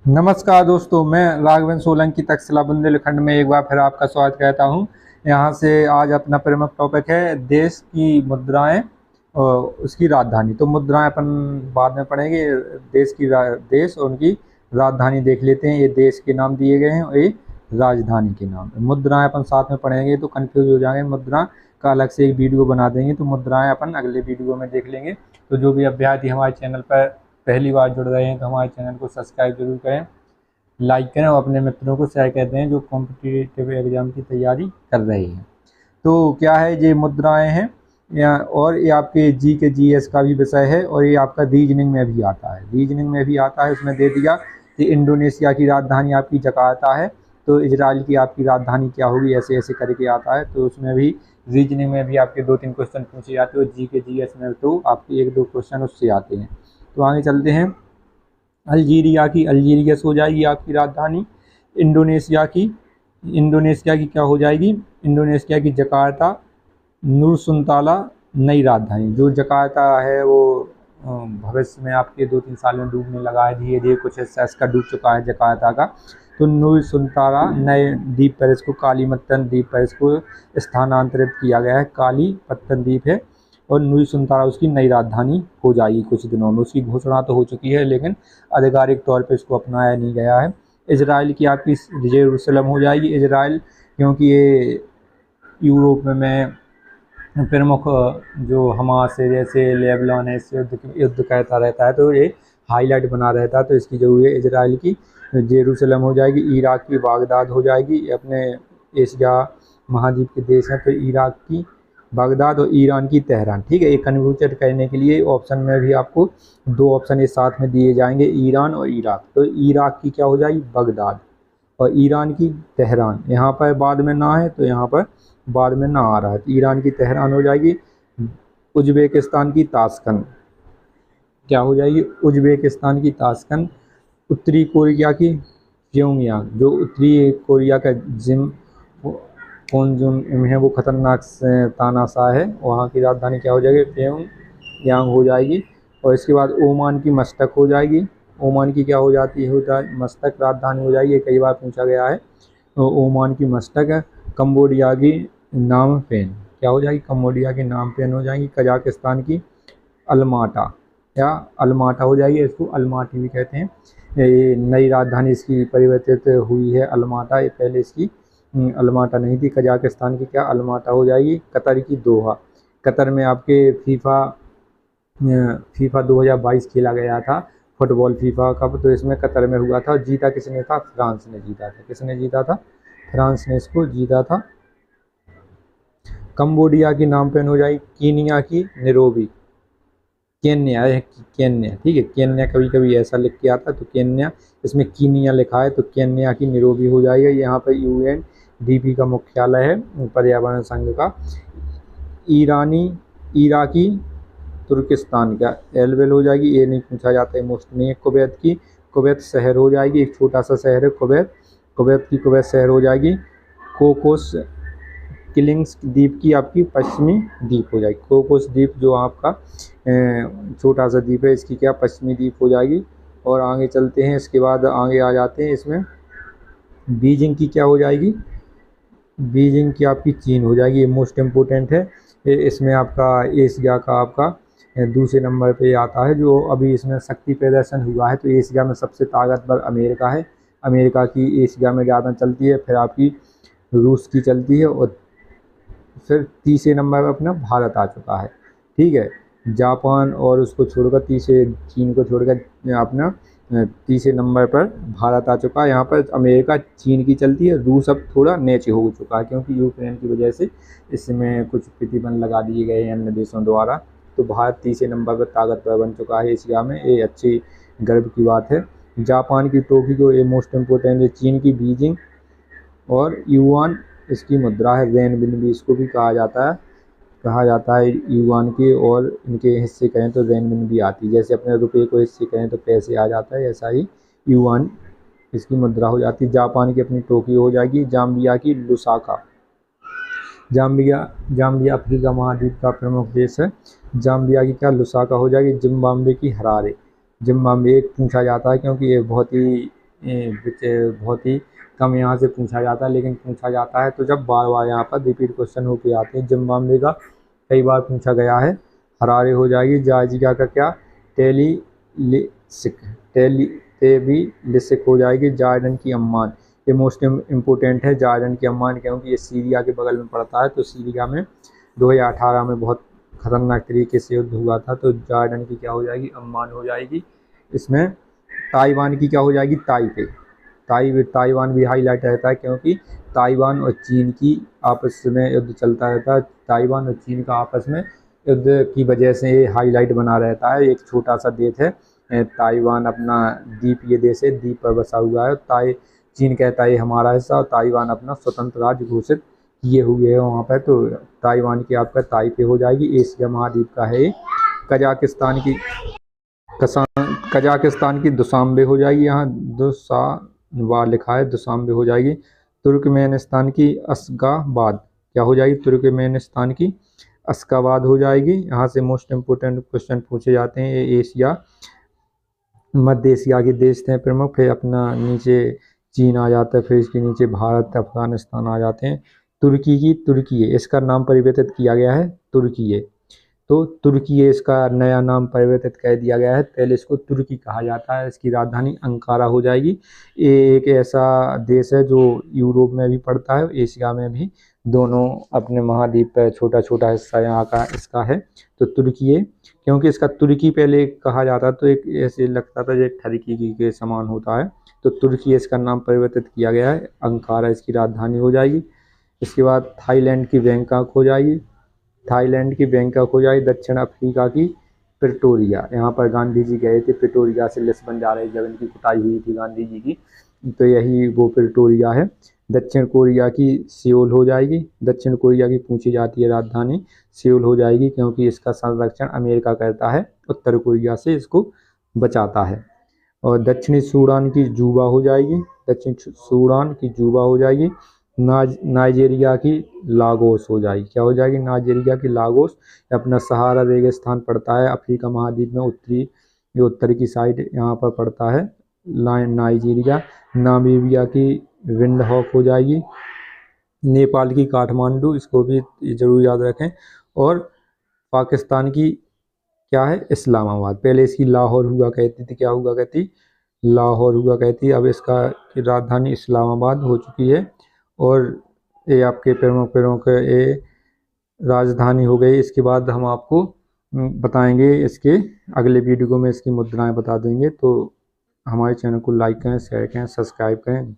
नमस्कार दोस्तों, मैं राघवेंद्र सोलंकी तक्षशिला बुंदेलखंड में एक बार फिर आपका स्वागत करता हूं। यहाँ से आज अपना प्रमुख टॉपिक है देश की मुद्राएं और उसकी राजधानी। तो मुद्राएं अपन बाद में पढ़ेंगे, देश और उनकी राजधानी देख लेते हैं। ये देश के नाम दिए गए हैं और ये राजधानी के नाम। मुद्राएं अपन साथ में पढ़ेंगे तो कन्फ्यूज हो जाएंगे। मुद्रा का अलग से एक वीडियो बना देंगे, तो मुद्राएं अपन अगले वीडियो में देख लेंगे। तो जो भी अभ्यर्थी हमारे चैनल पर पहली बार जुड़ रहे हैं तो हमारे चैनल को सब्सक्राइब जरूर करें, लाइक करें और अपने मित्रों को शेयर कर दें जो कॉम्पिटिटिव एग्जाम की तैयारी कर रहे हैं। तो क्या है, ये मुद्राएं हैं और ये आपके जीएस का भी विषय है और ये आपका रीजनिंग में भी आता है। उसमें दे दिया कि इंडोनेशिया की राजधानी आपकी जकार्ता है, तो इजराइल की आपकी राजधानी क्या होगी, ऐसे ऐसे करके आता है। तो उसमें भी रीजनिंग में भी आपके 2-3 क्वेश्चन पूछे जाते हैं और जीएस में तो आपके 1-2 क्वेश्चन उससे आते हैं। तो आगे चलते हैं। अल्जीरियस हो जाएगी आपकी राजधानी। इंडोनेशिया की क्या हो जाएगी, इंडोनेशिया की जकार्ता। नूर सुल्ताना नई राजधानी। जो जकार्ता है वो भविष्य में आपके 2-3 साल में डूबने लगा है, धीरे धीरे कुछ हिस्सा इसका डूब चुका है जकार्ता का। तो नूर सुल्ताना नए द्वीप पर इसको कालीपत्तन द्वीप पर इसको स्थानांतरित किया गया है। कालीपत्तन द्वीप है और नूर सुल्ताना उसकी नई राजधानी हो जाएगी कुछ दिनों में। उसकी घोषणा तो हो चुकी है लेकिन आधिकारिक तौर पर इसको अपनाया नहीं गया है। इजराइल की आपकी जेरूसलम हो जाएगी। इजराइल क्योंकि ये यूरोप में प्रमुख जो हमास है, जैसे लेबनान है, इससे युद्ध करता रहता है तो ये हाईलाइट बना रहता है, तो इसकी जरूरी है। इजराइल की जेरूसलम हो जाएगी। इराक की बागदाद हो जाएगी। अपने एशिया महाद्वीप के देश हैं तो इराक की बागदाद और ईरान की तेहरान। ठीक है, ये कन्फ्यूजन करने के लिए ऑप्शन में भी आपको 2 ऑप्शन एक साथ में दिए जाएंगे, ईरान और इराक। तो इराक की क्या हो जाएगी, बागदाद, और ईरान की तेहरान। यहाँ पर बाद में ना है तो यहाँ पर बाद में ना आ रहा है, तो ईरान की तेहरान हो जाएगी। उज्बेकिस्तान की ताशकंद क्या हो जाएगी, उज्बेकिस्तान की ताशकंद। उत्तरी कोरिया की प्योंगयांग। जो उत्तरी कोरिया का जिम कोंजुन है वो खतरनाक तानाशाह है, वहाँ की राजधानी क्या हो जाएगी, प्योंगयांग हो जाएगी। और इसके बाद ओमान की मस्कट हो जाएगी। ओमान की क्या हो जाती है, मस्कट राजधानी हो जाएगी, कई बार पूछा गया है। तो ओमान की मस्कट है। कंबोडिया की नामपेन क्या हो जाएगी, कंबोडिया की नामपेन हो जाएगी। कजाकिस्तान की अलमाटा या अलमाटा हो जाएगी, इसको अलमाटी भी कहते हैं। ये नई राजधानी इसकी परिवर्तित हुई है अलमाटा, ये पहले इसकी अलमाटा नहीं थी। कजाकिस्तान की क्या अलमाटा हो जाएगी। कतर की दोहा। कतर में आपके फीफा 2022 खेला गया था, फुटबॉल फीफा कप, तो इसमें कतर में हुआ था। जीता किसने था, फ्रांस ने जीता था। किसने जीता था, फ्रांस ने इसको जीता था। कंबोडिया की नामपेन हो जाएगी। कीनिया की नैरोबी। केन्या है, केन्या, ठीक है, केन्या कभी कभी ऐसा लिख के आता है तो केन्या, इसमें कीनिया लिखा है तो केन्या की नैरोबी हो जाएगा। यहाँ पर यूएनडीपी का मुख्यालय है, पर्यावरण संघ का। इराकी तुर्किस्तान का एलवेल हो जाएगी, ये नहीं पूछा जाता है, मोस्ट नहीं है। कुवैत शहर हो जाएगी, एक छोटा सा शहर है कुवैत शहर हो जाएगी। कोकोस किलिंग्स द्वीप की आपकी पश्चिमी द्वीप हो जाएगी। कोकोस द्वीप जो आपका छोटा सा द्वीप है, इसकी क्या पश्चिमी द्वीप हो जाएगी। और आगे चलते हैं, इसके बाद आगे आ जाते हैं। इसमें बीजिंग की क्या हो जाएगी, बीजिंग की आपकी चीन हो जाएगी, ये मोस्ट इम्पोर्टेंट है। इसमें आपका एशिया का आपका दूसरे नंबर पे आता है, जो अभी इसमें शक्ति प्रदर्शन हुआ है तो एशिया में सबसे ताकतवर अमेरिका है। अमेरिका की एशिया में ज़्यादा चलती है, फिर आपकी रूस की चलती है और फिर तीसरे नंबर पर अपना भारत आ चुका है। ठीक है, जापान और उसको छोड़कर चीन को छोड़कर अपना तीसरे नंबर पर भारत आ चुका है। यहाँ पर अमेरिका चीन की चलती है, रूस अब थोड़ा नीचे हो चुका है क्योंकि यूक्रेन की वजह से इसमें कुछ प्रतिबंध लगा दिए गए हैं अन्य देशों द्वारा। तो भारत तीसरे नंबर पर ताकतवर बन चुका है एशिया में, ये अच्छी गर्व की बात है। जापान की टोक्यो, ये मोस्ट इम्पोर्टेंट है। चीन की बीजिंग और युआन इसकी मुद्रा है। रेनबिन इसको भी कहा जाता है युआन के, और इनके हिस्से कहें तो रेनबिन भी आती है। जैसे अपने रुपये को हिस्से कहें तो पैसे आ जाता है, ऐसा ही युआन इसकी मुद्रा हो जाती है। जापान की अपनी टोक्यो हो जाएगी। जाम्बिया की लुसाका। जाम्बिया अफ्रीका महाद्वीप का प्रमुख देश है। जाम्बिया की क्या लुसाका हो जाएगी। जिम्बाब्वे की हरारे। जिम्बाब्वे एक पूछा जाता है क्योंकि ये बहुत ही बहुत ही कम यहाँ से पूछा जाता है, लेकिन पूछा जाता है तो जब बार बार यहाँ पर रिपीट क्वेश्चन होके आते हैं। जिम्बाब्वे का कई बार पूछा गया है। हरारे हो जाएगी। जार्जिया का क्या, टेबिलिसिक हो जाएगी। जॉर्डन की अम्मान, ये मोस्ट इम्पोर्टेंट है जॉर्डन की अम्मान, क्योंकि ये सीरिया के बगल में पड़ता है। तो सीरिया में 2018 में बहुत खतरनाक तरीके से युद्ध हुआ था। तो जॉर्डन की क्या हो जाएगी, अम्मान हो जाएगी। इसमें ताइवान की क्या हो जाएगी, ताइपे। ताइवान भी हाईलाइट रहता है, क्योंकि ताइवान और चीन की आपस में युद्ध चलता रहता है। ताइवान और चीन का आपस में युद्ध की वजह से ये हाईलाइट बना रहता है। एक छोटा सा देश है ताइवान, अपना द्वीप ये देश है, द्वीप पर बसा हुआ है। चीन कहता है ये हमारा हिस्सा, और ताइवान अपना स्वतंत्र राज्य घोषित किए हुए है वहाँ पर। तो ताइवान की आपका ताइपे हो जाएगी। एशिया महाद्वीप का है। कजाकिस्तान की दुशांबे हो जाएगी। यहाँ दुशांबा लिखा है, दुशांबे हो जाएगी। तुर्कमेनिस्तान की अशगाबाद क्या हो जाएगी, तुर्कमेनिस्तान की अशगाबाद हो जाएगी। यहाँ से मोस्ट इम्पोर्टेंट क्वेश्चन पूछे जाते हैं। ये एशिया, मध्य एशिया के देश थे प्रमुख। फिर अपना नीचे चीन आ जाता है, फिर इसके नीचे भारत, अफगानिस्तान आ जाते हैं। तुर्की है, इसका नाम परिवर्तित किया गया है तुर्की है। तो तुर्की है, इसका नया नाम परिवर्तित कर दिया गया है। पहले इसको तुर्की कहा जाता है। इसकी राजधानी अंकारा हो जाएगी। ये एक ऐसा देश है जो यूरोप में भी पड़ता है, एशिया में भी, दोनों अपने महाद्वीप पर छोटा छोटा हिस्सा यहाँ का इसका है। तो तुर्की है, क्योंकि इसका तुर्की पहले कहा जाता तो एक ऐसे लगता था जो टर्की के समान होता है। तो तुर्की इसका नाम परिवर्तित किया गया है। अंकारा इसकी राजधानी हो जाएगी। इसके बाद थाईलैंड की बैंकॉक हो जाएगी। दक्षिण अफ्रीका की प्रिटोरिया, यहाँ पर गांधी जी गए थे। प्रिटोरिया से लिस्बन जा रहे जब इनकी कुटाई हुई थी गांधी जी की, तो यही वो प्रिटोरिया है। दक्षिण कोरिया की सियोल हो जाएगी। दक्षिण कोरिया की पूछी जाती है राजधानी सियोल हो जाएगी, क्योंकि इसका संरक्षण अमेरिका करता है, उत्तर कोरिया से इसको बचाता है। और दक्षिणी सूडान की जूबा हो जाएगी। नाइजीरिया की लागोस हो जाएगी। क्या हो जाएगी, नाइजीरिया की लागोस। अपना सहारा रेगिस्तान पड़ता है अफ्रीका महाद्वीप में, उत्तर की साइड यहाँ पर पड़ता है नाइजीरिया। नामीबिया की विंडहॉक हो जाएगी। नेपाल की काठमांडू, इसको भी जरूर याद रखें। और पाकिस्तान की क्या है, इस्लामाबाद। पहले इसकी लाहौर हुआ कहती थी, क्या हुआ कहती, लाहौर हुआ कहती। अब इसका राजधानी इस्लामाबाद हो चुकी है। और ये आपके प्रमुख ये राजधानी हो गई। इसके बाद हम आपको बताएंगे, इसके अगले वीडियो में इसकी मुद्राएं बता देंगे। तो हमारे चैनल को लाइक करें, शेयर करें, सब्सक्राइब करें।